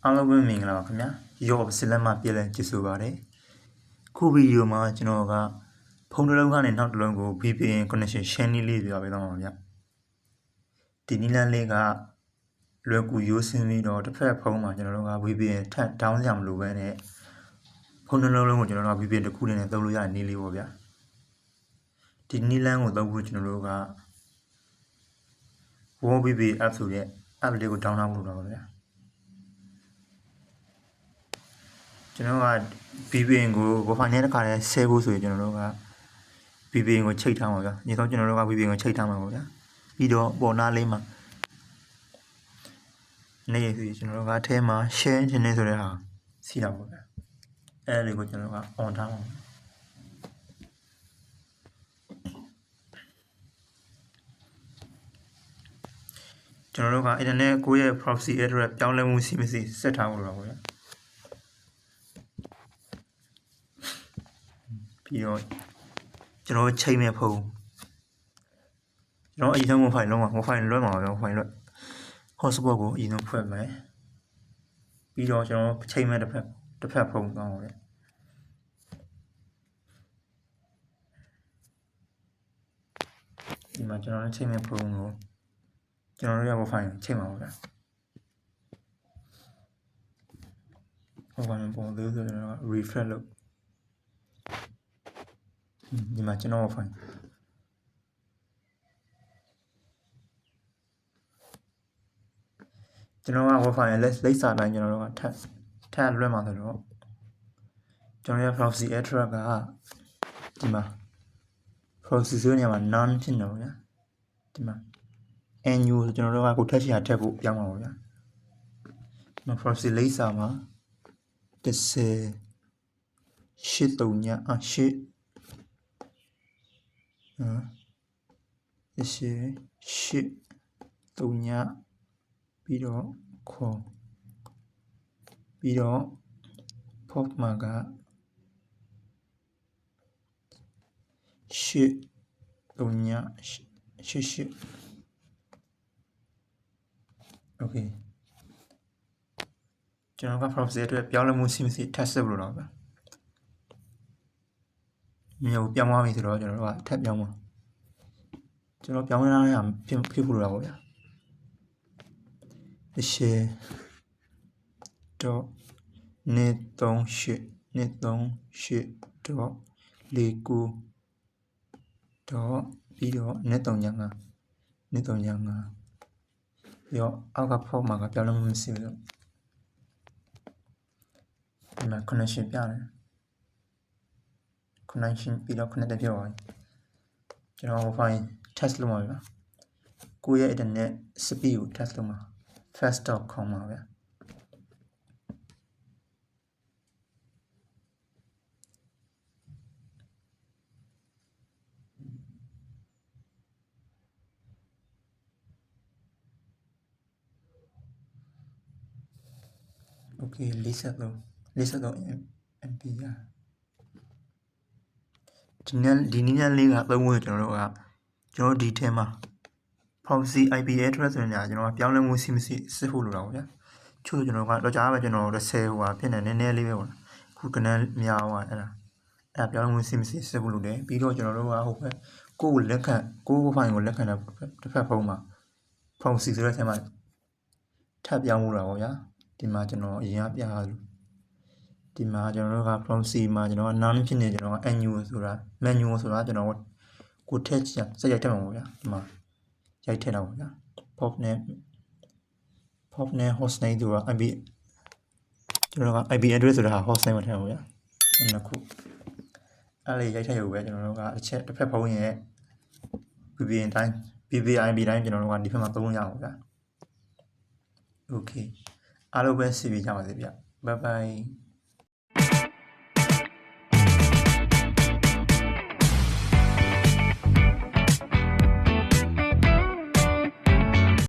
အားလုံးပဲမင်္ဂလာပါခင်ဗျာရော့စစ်လက်မှပြည်လဲကြည့်ဆိုပါတယ်ခုဗီဒီယိုမှာကျွန်တော်ကဖုန်းတစ်လုံးကနေနောက်တစ်လုံးကို VPN connection ရှင်းနည်းလေးပြပေးသွားပါဗျာဒီနည်းလမ်းလေးကလွယ်ကူရိုးစင်းပြီးတော့တစ်ဖက်ဖုန်းမှာကျွန်တော်တို့က VPN ထပ် down ကြမလို့ပဲနဲ့ဖုန်းတစ်လုံးကိုကျွန်တော်တို့က VPN တစ်ခုနဲ့သုံးလို့ရတဲ့နည်းလေးပေါ့ဗျာဒီနည်းလမ်းကိုသုံးဖို့ကျွန်တော်တို့က VPN app ဆိုတဲ့ app လေးကို download လုပ်တော့ပါဗျာကျွန်တော်က VPN ကို Wi-Fi နဲ့တခါလဲဆဲဖို့ဆိုရင်ကျွန်တော်တို့က VPN ကိုချိတ်ထားမှာဗျာ။ညီတော့ကျွန်တော်တို့က VPN ကိုချိတ်ထားမှာပေါ့ဗျာ။ပြီးတော့ပေါ်နာလေးမှာနေရစီကျွန်တော်တို့ကအထဲမှာ share ခြင်းနဲ့ဆိုတဲ့ဟာစီးတာပေါ့ဗျာ။အဲ့ဒါလေးကိုကျွန်တော်တို့က on ထားမှာ။ကျွန်တော်တို့က internet ကိုရဲ့ proxy address ပြောင်းလဲမှုရှိမရှိဆက်ထားဖို့လိုတာပေါ့ဗျာ။ပြီးတော့ကျွန်တော်ချိန်မဲ့ဖုန်းကျွန်တော်အရင်ဆုံး Wi-Fi လုံးဝ Wi-Fi လွှဲမှာပါဗျာ Wi-Fi လွှဲ hotspot ကိုအရင်ဆုံးဖွင့်မယ်ပြီးတော့ကျွန်တော်ချိန်မဲ့တစ်ဖက်ဖုန်းကောင်းပါဗျာဒီမှာကျွန်တော်ချိန်မဲ့ဖုန်းကိုကျွန်တော်တို့ရ Wi-Fi ချိန်မှာပါဗျာ Wi-Fi ပုံသေးဆိုကျွန်တော် refresh လုပ်ဒီမှာကျွန်တော် Wi-Fiကျွန်တော်က Wi-Fi ရဲ့လိပ်စာတိုင်းကျွန်တော်တို့ကထပ်လွှဲမှာဆိုတော့ကျွန်တော်ရဲ့ proxy address ကဒီမှာ proxy ဆိုတဲ့နေရာမှာ none ဖြစ်နေပါဗျာဒီမှာ nu ဆိုကျွန်တော်တို့ကကိုထက်ချင်တာထက်ဖို့ပြောင်းပါပါဗျာဒီမှာ proxy လိပ်စာမှာ10.8ပြီးတော့ခေါ်ပြီးတော့ pop မှာက8.88 okay ကျွန်တော်က proxy အတွက်ပြောင်းလဲမှုရှိမရှိ test လုပ်လို့တော့ဗျာမြို့ပြောင်းသွားပြီဆိုတော့ကျွန်တော်တို့ကထပ်ပြောင်းမှာကျွန်တော်ပြောင်းရတာဖြစ်ဖို့လိုတာပေါ့ဗျာshare dot 238 dot 49 dot ပြီးတော့235ရောအောက်ကဖောက်မှာကပြောင်းလဲမှုမရှိဘူးလို့ဒီမှာ connection ပြတယ် connection ပြီးတော့ connect ဖြစ်သွားပြီကျွန်တော် Wi-Fi test လုပ်မှာဗျာကိုယ့်ရဲ့ internet speed ကို test လုပ်မှာfast.com ပါဗျာโอเค43 MB ရဒီနည်းနဲ့လေးကသုံးဖို့ကျွန်တော်တို့ဒီထဲမှာ proxy IP address ဆိုနေတာကျွန်တော်ကပြောင်းလဲမှုရှိမရှိစစ်ဖို့လိုတာပေါ့ဗျာချို့ကျွန်တော်ကတော့ကြားပဲကျွန်တော်10ဟိုဟာဖြစ်နေနည်းနည်းလေးပဲပေါ့ခုကနန်းများသွားအဲ့ဒါပြောင်းလဲမှုရှိမရှိစစ်ဖို့လိုတယ်ပြီးတော့ကျွန်တော်တို့ကဟုတ်ပဲကိုယ်ဖိုင်ကိုလက်ခံတဲ့တစ်ဖက်ဖုန်းမှာ proxy ဆိုတဲ့ဆဲမှာထပ်ပြောင်းဖို့တာပေါ့ဗျာဒီမှာကျွန်တော်အရင်ကပြရလို့ဒီမှာကျွန်တော်တို့က proxy မှာကျွန်တော်က none ဖြစ်နေကျွန်တော်က menu ဆိုတာကျွန်တော်ကိုထက်ချင်စက်ရိုက်ထက်မှာပေါ့ဗျာဒီမှာရိုက်ထည့်တော့ဗျာ pop နဲ့ host name ဆိုတာ IP ကျွန်တော်က IP address ဆိုတာ host name မှာထည့်ပါဗျာနှစ်ခုအဲ့လေရိုက်ထည့်ရုပ်ပဲကျွန်တော်တို့ကတစ်ဖက်ဖုန်းရဲ့ VPN တိုင်း VPIP တိုင်းကျွန်တော်တို့ကဒီဘက်မှာသုံးလို့ရအောင်ဗျာ okay အားလုံးပဲစီးပြီးကြပါစေဗျ bye bye